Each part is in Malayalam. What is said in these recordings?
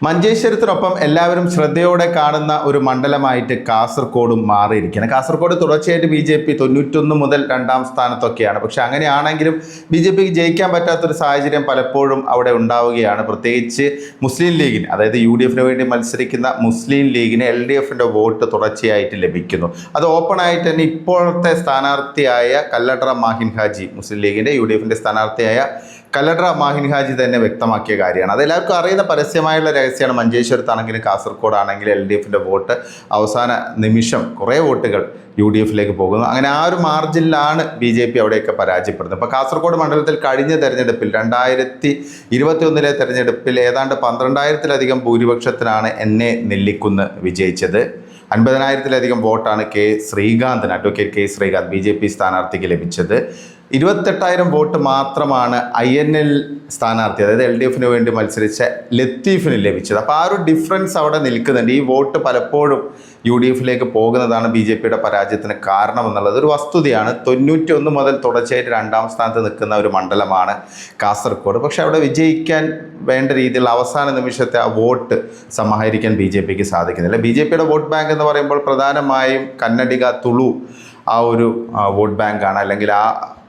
മഞ്ചേശ്വരത്തിനൊപ്പം എല്ലാവരും ശ്രദ്ധയോടെ കാണുന്ന ഒരു മണ്ഡലമായിട്ട് കാസർഗോഡും മാറിയിരിക്കുകയാണ്. കാസർഗോഡ് തുടർച്ചയായിട്ട് BJP 91 മുതൽ 2ാം സ്ഥാനത്തൊക്കെയാണ്. പക്ഷെ അങ്ങനെയാണെങ്കിലും BJPക്ക് ജയിക്കാൻ പറ്റാത്തൊരു സാഹചര്യം പലപ്പോഴും അവിടെ ഉണ്ടാവുകയാണ്. പ്രത്യേകിച്ച് മുസ്ലിം ലീഗിന്, അതായത് UDFന് വേണ്ടി മത്സരിക്കുന്ന മുസ്ലിം ലീഗിന് LDFൻ്റെ വോട്ട് തുടർച്ചയായിട്ട് ലഭിക്കുന്നു. അത് ഓപ്പണായിട്ട് തന്നെ ഇപ്പോഴത്തെ സ്ഥാനാർത്ഥിയായ കല്ലട്ര മാഹിൻ ഹാജി, മുസ്ലിം ലീഗിൻ്റെ UDFൻ്റെ സ്ഥാനാർത്ഥിയായ കല്ലട്ര മാഹിൻ ഹാജി തന്നെ വ്യക്തമാക്കിയ കാര്യമാണ്. അതെല്ലാവർക്കും അറിയുന്ന പരസ്യമായുള്ള രഹസ്യമാണ്. മഞ്ചേശ്വരത്താണെങ്കിലും കാസർഗോഡാണെങ്കിലും LDFൻ്റെ വോട്ട് അവസാന നിമിഷം കുറേ വോട്ടുകൾ UDFിലേക്ക് പോകുന്നു. അങ്ങനെ ആ ഒരു മാർജിനിലാണ് BJP അവിടെയൊക്കെ പരാജയപ്പെടുന്നത്. ഇപ്പോൾ കാസർഗോഡ് മണ്ഡലത്തിൽ കഴിഞ്ഞ തെരഞ്ഞെടുപ്പിൽ 2021 തെരഞ്ഞെടുപ്പിൽ ഏതാണ്ട് 12,000-ലധികം ഭൂരിപക്ഷത്തിനാണ് NA നെല്ലിക്കുന്ന് വിജയിച്ചത്. 50,000-ലധികം വോട്ടാണ് അഡ്വക്കേറ്റ് കെ ശ്രീകാന്ത് BJP സ്ഥാനാർത്ഥിക്ക് ലഭിച്ചത്. 28,000 വോട്ട് മാത്രമാണ് INL സ്ഥാനാർത്ഥി, അതായത് LDFന് വേണ്ടി മത്സരിച്ച ലത്തീഫിന് ലഭിച്ചത്. അപ്പോൾ ആ ഒരു ഡിഫറൻസ് അവിടെ നിൽക്കുന്നുണ്ട്. ഈ വോട്ട് പലപ്പോഴും UDFിലേക്ക് പോകുന്നതാണ് BJPയുടെ പരാജയത്തിന് കാരണമെന്നുള്ളത് ഒരു വസ്തുതയാണ്. 91 മുതൽ തുടർച്ചയായിട്ട് 2ാം സ്ഥാനത്ത് നിൽക്കുന്ന ഒരു മണ്ഡലമാണ് കാസർഗോഡ്. പക്ഷെ അവിടെ വിജയിക്കാൻ വേണ്ട രീതിയിലുള്ള അവസാന നിമിഷത്തെ ആ വോട്ട് സമാഹരിക്കാൻ BJPക്ക് സാധിക്കുന്നില്ല. BJPയുടെ വോട്ട് ബാങ്ക് എന്ന് പറയുമ്പോൾ പ്രധാനമായും കന്നഡിക, തുളു ആ ഒരു വോട്ട് ബാങ്കാണ്, അല്ലെങ്കിൽ ആ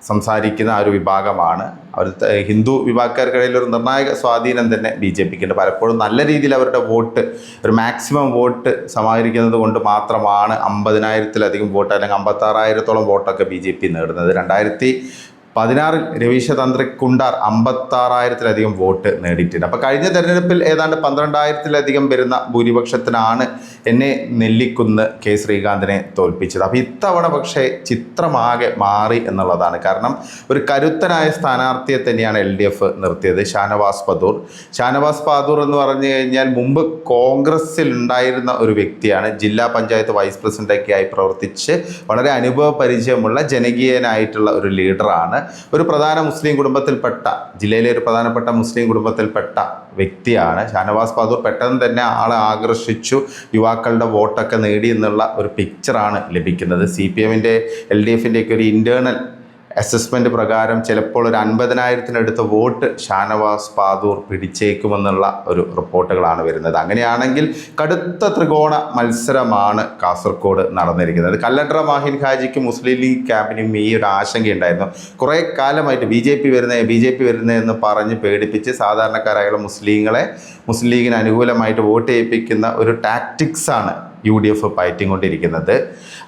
സംസാരിക്കുന്ന ആ ഒരു വിഭാഗമാണ്. അവർ ഹിന്ദു വിഭാഗക്കാർക്കിടയിൽ ഒരു നിർണായക സ്വാധീനം തന്നെ BJPക്ക് ഉണ്ട്. പലപ്പോഴും നല്ല രീതിയിൽ അവരുടെ വോട്ട്, ഒരു മാക്സിമം വോട്ട് സമാഹരിക്കുന്നത് കൊണ്ട് മാത്രമാണ് 50,000-ലധികം വോട്ട്, അല്ലെങ്കിൽ 56,000-ഓളം വോട്ടൊക്കെ BJP നേടുന്നത്. 2016 രവീശ തന്ത്രിക്കുണ്ടാർ 56,000-ലധികം വോട്ട് നേടിയിട്ടുണ്ട്. അപ്പോൾ കഴിഞ്ഞ തെരഞ്ഞെടുപ്പിൽ ഏതാണ്ട് 12,000-ലധികം വരുന്ന ഭൂരിപക്ഷത്തിനാണ് NA നെല്ലിക്കുന്ന് കെ ശ്രീകാന്തിനെ തോൽപ്പിച്ചത്. അപ്പോൾ ഇത്തവണ പക്ഷേ ചിത്രമാകെ മാറി എന്നുള്ളതാണ്. കാരണം ഒരു കരുത്തനായ സ്ഥാനാർത്ഥിയെ തന്നെയാണ് LDF നിർത്തിയത്, ഷാനവാസ് പാദൂർ എന്ന് പറഞ്ഞു കഴിഞ്ഞാൽ മുമ്പ് കോൺഗ്രസ്സിൽ ഉണ്ടായിരുന്ന ഒരു വ്യക്തിയാണ്. ജില്ലാ പഞ്ചായത്ത് വൈസ് പ്രസിഡൻ്റൊക്കെ ആയി പ്രവർത്തിച്ച് വളരെ അനുഭവ പരിചയമുള്ള ജനകീയനായിട്ടുള്ള ഒരു ലീഡറാണ്. ഒരു പ്രധാന മുസ്ലിം കുടുംബത്തിൽപ്പെട്ട, ജില്ലയിലെ ഒരു പ്രധാനപ്പെട്ട മുസ്ലിം കുടുംബത്തിൽപ്പെട്ട വ്യക്തിയാണ് ഷാനവാസ് പാദൂർ. പെട്ടെന്ന് തന്നെ ആളെ ആകർഷിച്ചു, യുവാക്കളുടെ വോട്ടൊക്കെ നേടി എന്നുള്ള ഒരു പിക്ചറാണ് ലഭിക്കുന്നത്. CPMൻ്റെ LDFൻ്റെയൊക്കെ ഒരു ഇൻറ്റേർണൽ അസസ്മെൻറ്റ് പ്രകാരം ചിലപ്പോൾ ഒരു 50,000-നടുത്ത് വോട്ട് ഷാനവാസ് പാദൂർ പിടിച്ചേക്കുമെന്നുള്ള ഒരു റിപ്പോർട്ടുകളാണ് വരുന്നത്. അങ്ങനെയാണെങ്കിൽ കടുത്ത ത്രികോണ മത്സരമാണ് കാസർഗോഡ് നടന്നിരിക്കുന്നത്. കല്ലട്ര മാഹിൻ ഹാജിക്ക് മുസ്ലിം ലീഗ് ക്യാമ്പിനും ഈ ഒരു ആശങ്കയുണ്ടായിരുന്നു. കുറേ കാലമായിട്ട് BJP വരുന്നതെന്ന് പറഞ്ഞ് പേടിപ്പിച്ച് സാധാരണക്കാരായുള്ള മുസ്ലിം ലീഗിന് അനുകൂലമായിട്ട് വോട്ട് ചെയ്യിപ്പിക്കുന്ന ഒരു ടാക്ടിക്സാണ് UDF പയറ്റിക്കൊണ്ടിരിക്കുന്നത്.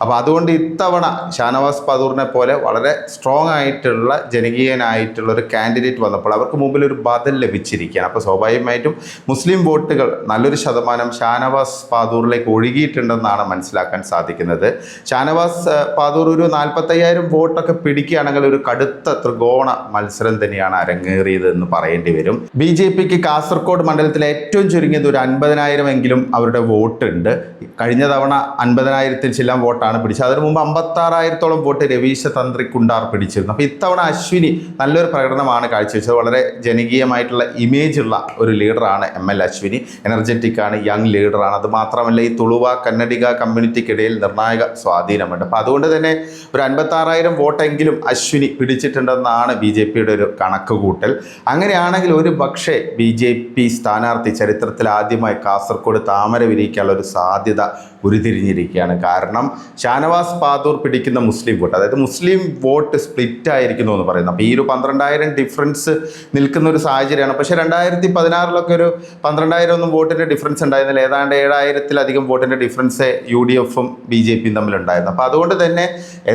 അപ്പോൾ അതുകൊണ്ട് ഇത്തവണ ഷാനവാസ് പാദൂറിനെ പോലെ വളരെ സ്ട്രോങ് ആയിട്ടുള്ള ജനകീയനായിട്ടുള്ള ഒരു കാൻഡിഡേറ്റ് വന്നപ്പോൾ അവർക്ക് മുമ്പിൽ ഒരു ബദൽ ലഭിച്ചിരിക്കുകയാണ്. അപ്പോൾ സ്വാഭാവികമായിട്ടും മുസ്ലിം വോട്ടുകൾ നല്ലൊരു ശതമാനം ഷാനവാസ് പാദൂറിലേക്ക് ഒഴുകിയിട്ടുണ്ടെന്നാണ് മനസ്സിലാക്കാൻ സാധിക്കുന്നത്. ഷാനവാസ് പാദൂർ ഒരു 45,000 വോട്ടൊക്കെ പിടിക്കുകയാണെങ്കിൽ ഒരു കടുത്ത ത്രികോണ മത്സരം തന്നെയാണ് അരങ്ങേറിയത് എന്ന് പറയേണ്ടി വരും. BJPക്ക് കാസർഗോഡ് മണ്ഡലത്തിൽ ഏറ്റവും ചുരുങ്ങിയത് ഒരു 50,000 എങ്കിലും അവരുടെ വോട്ടുണ്ട്. കഴിഞ്ഞ തവണ 50,000-ൽ ചില്ലാം വോട്ടാണ് പിടിച്ചത്. അതിനു മുമ്പ് 56,000-ഓളം വോട്ട് രവീശ തന്ത്രിക്കുണ്ടാർ പിടിച്ചിരുന്നു. അപ്പോൾ ഇത്തവണ അശ്വിനി നല്ലൊരു പ്രകടനമാണ് കാഴ്ചവെച്ചത്. വളരെ ജനകീയമായിട്ടുള്ള ഇമേജുള്ള ഒരു ലീഡറാണ് ML അശ്വിനി. എനർജറ്റിക്കാണ്, യങ് ലീഡറാണ്. അത് മാത്രമല്ല ഈ തുളുവ കന്നഡിക കമ്മ്യൂണിറ്റിക്കിടയിൽ നിർണായക സ്വാധീനമുണ്ട്. അപ്പോൾ അതുകൊണ്ട് തന്നെ ഒരു 56,000 വോട്ടെങ്കിലും അശ്വിനി പിടിച്ചിട്ടുണ്ടെന്നാണ് BJPയുടെ ഒരു കണക്ക് കൂട്ടൽ. അങ്ങനെയാണെങ്കിൽ ഒരു പക്ഷേ BJP സ്ഥാനാർത്ഥി ചരിത്രത്തിൽ ആദ്യമായി കാസർഗോഡ് താമര വിരിയിക്കാനുള്ള ഒരു സാധ്യത ഉരുത്തിരിഞ്ഞിരിക്കുകയാണ്. കാരണം ഷാനവാസ് പാദൂർ പിടിക്കുന്ന മുസ്ലിം വോട്ട്, അതായത് മുസ്ലിം വോട്ട് സ്പ്ലിറ്റ് ആയിരിക്കുന്നു എന്ന് പറയുന്നത്. അപ്പോൾ ഈ ഒരു 12,000 ഡിഫറൻസ് നിൽക്കുന്ന ഒരു സാഹചര്യമാണ്. പക്ഷേ 2016 ഒരു 12,000 വോട്ടിൻ്റെ ഡിഫറൻസ് ഉണ്ടായിരുന്നില്ല. ഏതാണ്ട് 7,000-ലധികം വോട്ടിൻ്റെ ഡിഫറൻസ് UDFും BJPയും തമ്മിലുണ്ടായിരുന്നു. അപ്പോൾ അതുകൊണ്ട് തന്നെ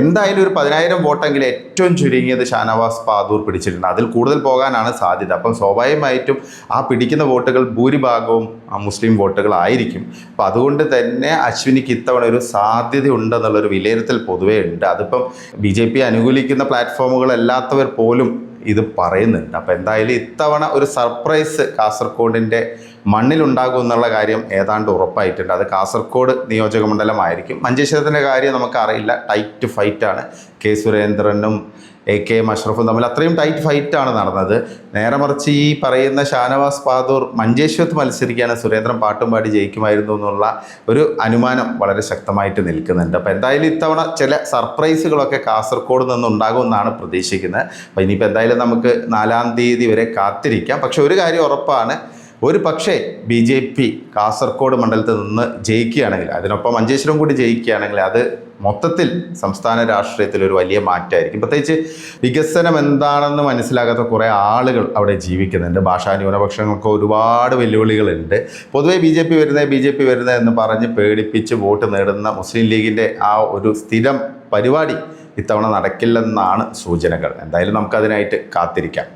എന്തായാലും ഒരു 10,000 വോട്ടെങ്കിലും ഏറ്റവും ചുരുങ്ങിയത് ഷാനവാസ് പാദൂർ പിടിച്ചിട്ടുണ്ട്. അതിൽ കൂടുതൽ പോകാനാണ് സാധ്യത. അപ്പം സ്വാഭാവികമായിട്ടും ആ പിടിക്കുന്ന വോട്ടുകൾ ഭൂരിഭാഗവും മുസ്ലിം വോട്ടുകളായിരിക്കും. അപ്പോൾ അതുകൊണ്ട് തന്നെ അശ്വിനിക്ക് ഇത്തവണ ഒരു സാധ്യത ഉണ്ടെന്നുള്ളൊരു വിലയിരുത്തൽ പൊതുവേ ഉണ്ട്. അതിപ്പം BJP അനുകൂലിക്കുന്ന പ്ലാറ്റ്ഫോമുകളല്ലാത്തവർ പോലും ഇത് പറയുന്നുണ്ട്. അപ്പോൾ എന്തായാലും ഇത്തവണ ഒരു സർപ്രൈസ് കാസർഗോഡിൻ്റെ മണ്ണിലുണ്ടാകും എന്നുള്ള കാര്യം ഏതാണ്ട് ഉറപ്പായിട്ടുണ്ട്. അത് കാസർഗോഡ് നിയോജക മണ്ഡലമായിരിക്കും. മഞ്ചേശ്വരത്തിൻ്റെ കാര്യം നമുക്കറിയില്ല. ടൈറ്റ് ഫൈറ്റാണ്. കെ സുരേന്ദ്രനും AK അഷ്റഫും തമ്മിൽ അത്രയും ടൈറ്റ് ഫൈറ്റാണ് നടന്നത്. നേരെ മറിച്ച് ഈ പറയുന്ന ഷാനവാസ് പാദൂർ മഞ്ചേശ്വരത്ത് മത്സരിക്കുകയാണ്, സുരേന്ദ്രൻ പാട്ടും പാടി ജയിക്കുമായിരുന്നു എന്നുള്ള ഒരു അനുമാനം വളരെ ശക്തമായിട്ട് നിൽക്കുന്നുണ്ട്. അപ്പോൾ എന്തായാലും ഇത്തവണ ചില സർപ്രൈസുകളൊക്കെ കാസർഗോഡ് നിന്നുണ്ടാകുമെന്നാണ് പ്രതീക്ഷിക്കുന്നത്. അപ്പോൾ ഇനിയിപ്പോൾ എന്തായാലും നമുക്ക് 4-ാം തീയതി വരെ കാത്തിരിക്കാം. പക്ഷെ ഒരു കാര്യം ഉറപ്പാണ്, ഒരു പക്ഷേ BJP കാസർഗോഡ് മണ്ഡലത്തിൽ നിന്ന് ജയിക്കുകയാണെങ്കിൽ, അതിനൊപ്പം മഞ്ചേശ്വരം കൂടി ജയിക്കുകയാണെങ്കിൽ, അത് മൊത്തത്തിൽ സംസ്ഥാന രാഷ്ട്രീയത്തിൽ ഒരു വലിയ മാറ്റമായിരിക്കും. പ്രത്യേകിച്ച് വികസനം എന്താണെന്ന് മനസ്സിലാകാത്ത കുറേ ആളുകൾ അവിടെ ജീവിക്കുന്നുണ്ട്. ഭാഷാ ന്യൂനപക്ഷങ്ങൾക്ക് ഒരുപാട് വെല്ലുവിളികളുണ്ട്. പൊതുവേ BJP വരുന്നത് എന്ന് പറഞ്ഞ് പേടിപ്പിച്ച് വോട്ട് നേടുന്ന മുസ്ലിം ലീഗിൻ്റെ ആ ഒരു സ്ഥിരം പരിപാടി ഇത്തവണ നടക്കില്ലെന്നാണ് സൂചനകൾ. എന്തായാലും നമുക്കതിനായിട്ട് കാത്തിരിക്കാം.